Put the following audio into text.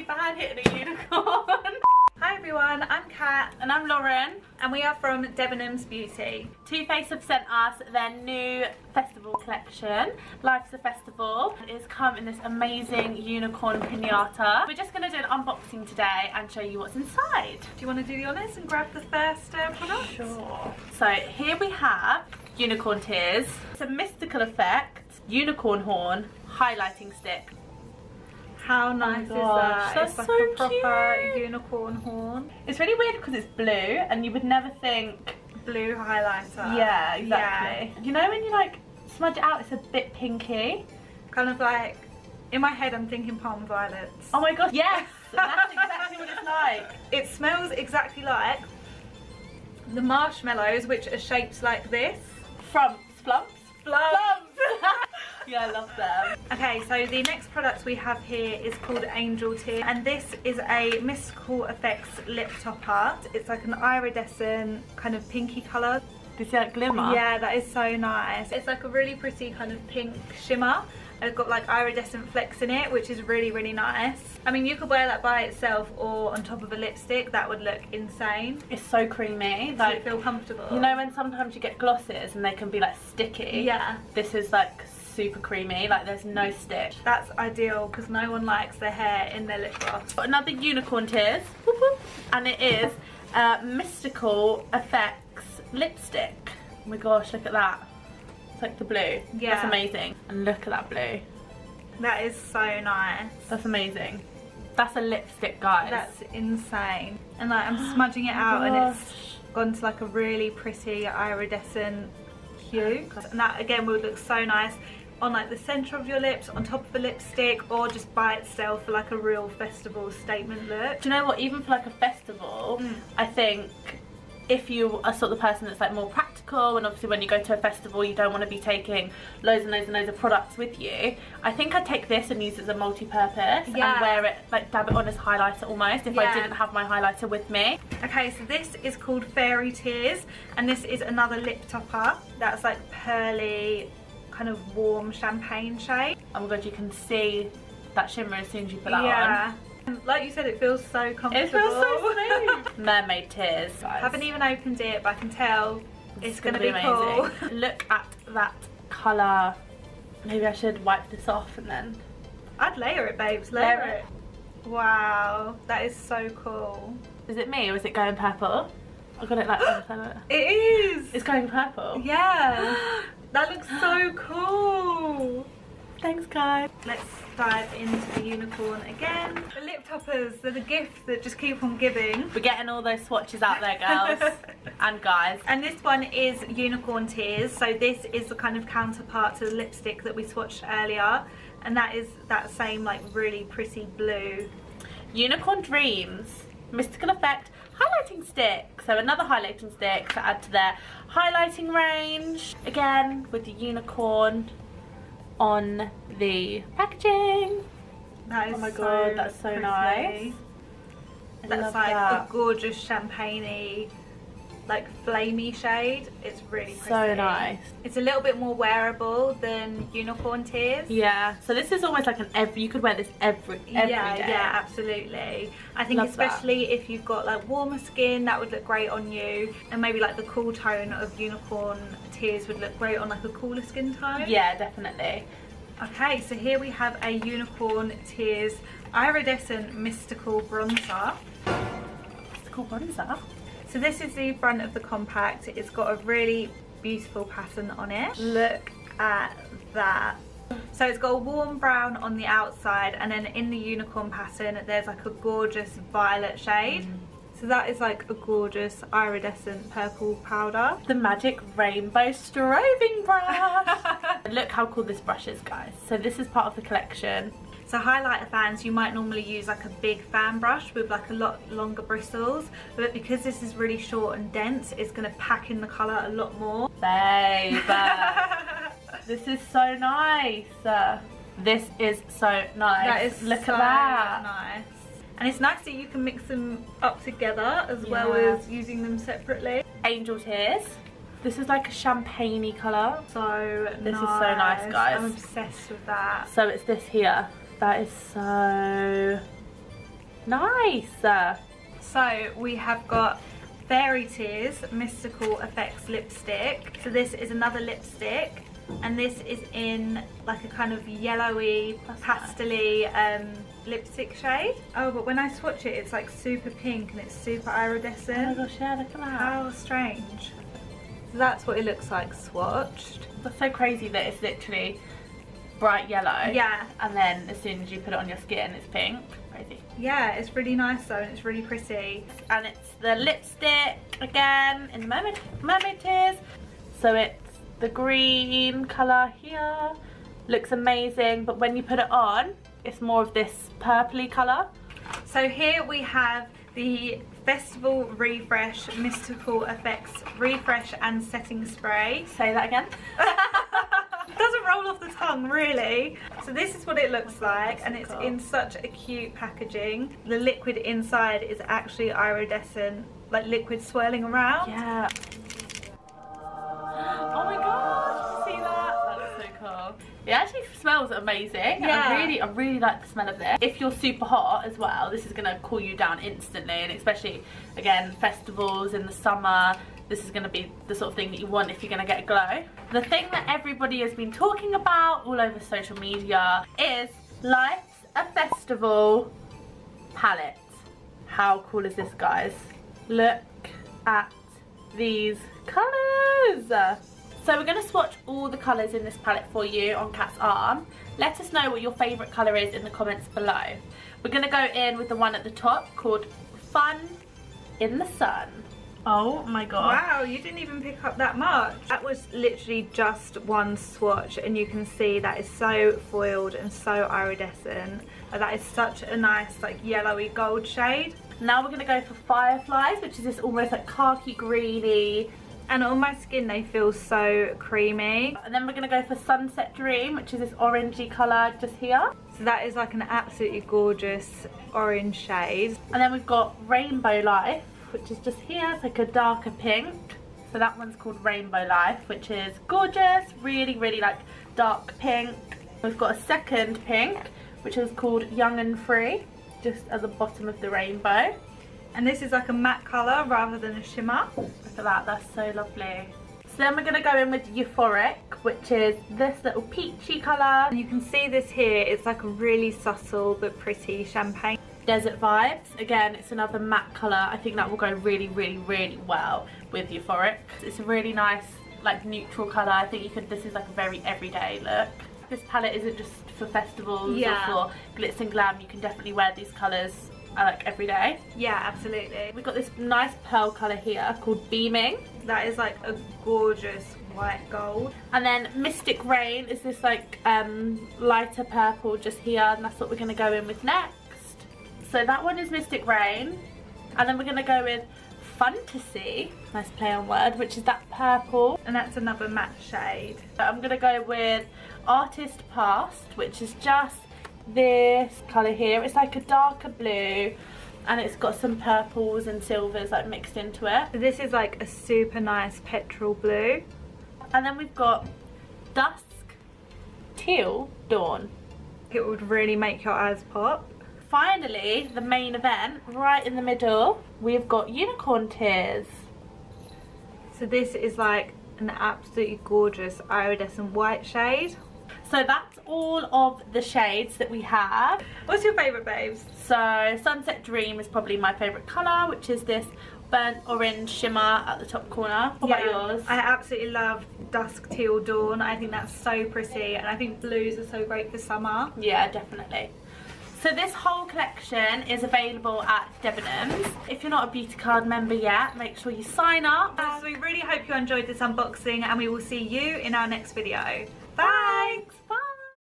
bad hitting a unicorn. Hi everyone, I'm Kat. And I'm Lauren. And we are from Debenhams Beauty. Too Faced have sent us their new festival collection. Life's a Festival. It's come in this amazing unicorn pinata. We're just going to do an unboxing today and show you what's inside. Do you want to do the honours and grab the first product? Sure. So here we have unicorn tears. It's a mystical effect, unicorn horn, highlighting stick. How nice is that? That's it's like so a proper cute. unicorn horn. It's really weird because it's blue and you would never think. Blue highlighter. Yeah, exactly. Yeah. You know when you like smudge it out, it's a bit pinky. Kind of like, in my head I'm thinking palm violets. Oh my god, yes! That's exactly what it's like. It smells exactly like the marshmallows, which are shaped like this. Flumps. Flumps. Yeah, I love them. Okay, so the next product we have here is called Angel Tear, and this is a Mystical Effects lip topper. It's like an iridescent kind of pinky colour. Do you see that glimmer? Yeah, that is so nice. It's like a really pretty kind of pink shimmer. It's got like iridescent flecks in it, which is really, really nice. I mean, you could wear that by itself or on top of a lipstick. That would look insane. It's so creamy. Does like, it feel comfortable? You know when sometimes you get glosses and they can be like sticky? Yeah. This is like super creamy, like there's no stick. That's ideal because no one likes their hair in their lip gloss. Got another unicorn tears, and it is Mystical Effects lipstick. Oh my gosh, look at that. It's like the blue. Yeah. That's amazing. And look at that blue. That is so nice. That's amazing. That's a lipstick, guys. That's insane. And like I'm smudging it out and it's gone to like a really pretty iridescent hue. And that again would look so nice on like the centre of your lips, on top of a lipstick, or just by itself for like a real festival statement look. Do you know what, even for like a festival, I think if you are sort of the person that's like more practical, and obviously when you go to a festival you don't want to be taking loads and loads and loads of products with you, I think I'd take this and use it as a multi-purpose and wear it, like dab it on as highlighter almost if I didn't have my highlighter with me. Okay, so this is called Fairy Tears, and this is another lip topper that's like pearly, kind of warm champagne shade. Oh my god, you can see that shimmer as soon as you put that on. Like you said, it feels so comfortable. It feels so smooth. Mermaid tears, guys. Haven't even opened it, but I can tell it's gonna be amazing. Cool. Look at that colour. Maybe I should wipe this off and then... I'd layer it, babes. Layer it. Wow, that is so cool. Is it me or is it going purple? I got it like that. It is. It's going purple. Yeah. That looks so cool. Thanks, guys. Let's dive into the unicorn again. The lip toppers, they're the gift that just keep on giving. We're getting all those swatches out there, girls and guys. And this one is Unicorn Tears. So this is the kind of counterpart to the lipstick that we swatched earlier. And that is that same like really pretty blue. Unicorn Dreams, Mystical Effect highlighting stick. So another highlighting stick to add to their highlighting range. Again, with the unicorn on the packaging. That is oh my god, that's so nice. That's like a gorgeous champagne-y, like flamey shade. It's really pretty. So nice. It's a little bit more wearable than Unicorn Tears. Yeah, so this is almost like you could wear this every day. Yeah, absolutely. I think especially if you've got like warmer skin, that would look great on you, and maybe like the cool tone of Unicorn Tears would look great on like a cooler skin tone. Yeah, definitely. Okay, so here we have a Unicorn Tears iridescent mystical bronzer. Mystical bronzer? So this is the front of the compact. It's got a really beautiful pattern on it. Look at that. So it's got a warm brown on the outside, and then in the unicorn pattern there's like a gorgeous violet shade. So that is like a gorgeous iridescent purple powder. The magic rainbow strobing brush. Look how cool this brush is, guys. So this is part of the collection. So highlighter fans, you might normally use like a big fan brush with like a lot longer bristles, but because this is really short and dense, it's going to pack in the colour a lot more. Babe, this is so nice. This is so nice. That is Look so at that. Nice. And it's nice that you can mix them up together as well as using them separately. Angel Tears. This is like a champagne-y colour. This is so nice, guys. I'm obsessed with that. So it's this here. That is so Nice. So we have got Fairy Tears Mystical Effects lipstick. So this is another lipstick, and this is in like a kind of yellowy, pastel-y lipstick shade. Oh, but when I swatch it, it's like super pink and it's super iridescent. Oh my gosh, yeah, look at that. How strange. So that's what it looks like swatched. That's so crazy that it's literally bright yellow. Yeah. And then as soon as you put it on your skin, it's pink. Crazy. Yeah, it's really nice though, and it's really pretty. And it's the lipstick again in the mermaid tears. So it's the green colour here. Looks amazing, but when you put it on, it's more of this purpley colour. So here we have the Festival Refresh Mystical Effects Refresh and Setting Spray. Say that again. Doesn't roll off the tongue, really. So this is what it looks like, and it's in such a cute packaging. The liquid inside is actually iridescent, like liquid swirling around. Yeah. Oh my god, did you see that? That looks so cool. It actually smells amazing. Yeah. I really like the smell of this. If you're super hot as well, this is gonna cool you down instantly, and especially again festivals in the summer, this is gonna be the sort of thing that you want if you're gonna get a glow. The thing that everybody has been talking about all over social media is Life's a Festival palette. How cool is this, guys? Look at these colours. So we're going to swatch all the colours in this palette for you on Kat's arm. Let us know what your favourite colour is in the comments below. We're going to go in with the one at the top called Fun in the Sun. Oh my god. Wow, you didn't even pick up that much. That was literally just one swatch, and you can see that is so foiled and so iridescent. That is such a nice like yellowy gold shade. Now we're going to go for Fireflies, which is this almost like khaki greeny. And on my skin they feel so creamy. And then we're going to go for Sunset Dream, which is this orangey colour just here. So that is like an absolutely gorgeous orange shade. And then we've got Rainbow Life, which is just here. It's like a darker pink. So that one's called Rainbow Life, which is gorgeous, really like dark pink. We've got a second pink, which is called Young and Free, just at the bottom of the rainbow. And this is like a matte colour rather than a shimmer. Look at that, that's so lovely. So then we're going to go in with Euphoric, which is this little peachy colour. And you can see this here, it's like a really subtle but pretty champagne. Desert Vibes, again it's another matte colour. I think that will go really well with Euphoric. It's a really nice like neutral colour. I think you could, this is like a very everyday look. This palette isn't just for festivals or for glitz and glam. You can definitely wear these colours like every day. Yeah, absolutely. We've got this nice pearl colour here called Beaming. That is like a gorgeous white gold. And then Mystic Rain is this like lighter purple just here, and that's what we're going to go in with next. So that one is Mystic Rain, and then we're going to go with Fantasy, nice play on word, which is that purple, and that's another matte shade. I'm going to go with Artist Past, which is just this colour here. It's like a darker blue, and it's got some purples and silvers like mixed into it. So this is like a super nice petrol blue. And then we've got Dusk Teal Dawn. It would really make your eyes pop. Finally, the main event, right in the middle, we've got Unicorn Tears. So this is like an absolutely gorgeous iridescent white shade. So that's all of the shades that we have. What's your favourite, babes? So Sunset Dream is probably my favourite colour, which is this burnt orange shimmer at the top corner. What about yours? I absolutely love Dusk Teal Dawn. I think that's so pretty, and I think blues are so great for summer. Yeah, definitely. So this whole collection is available at Debenhams. If you're not a Beauty Card member yet, make sure you sign up. So we really hope you enjoyed this unboxing, and we will see you in our next video. Bye!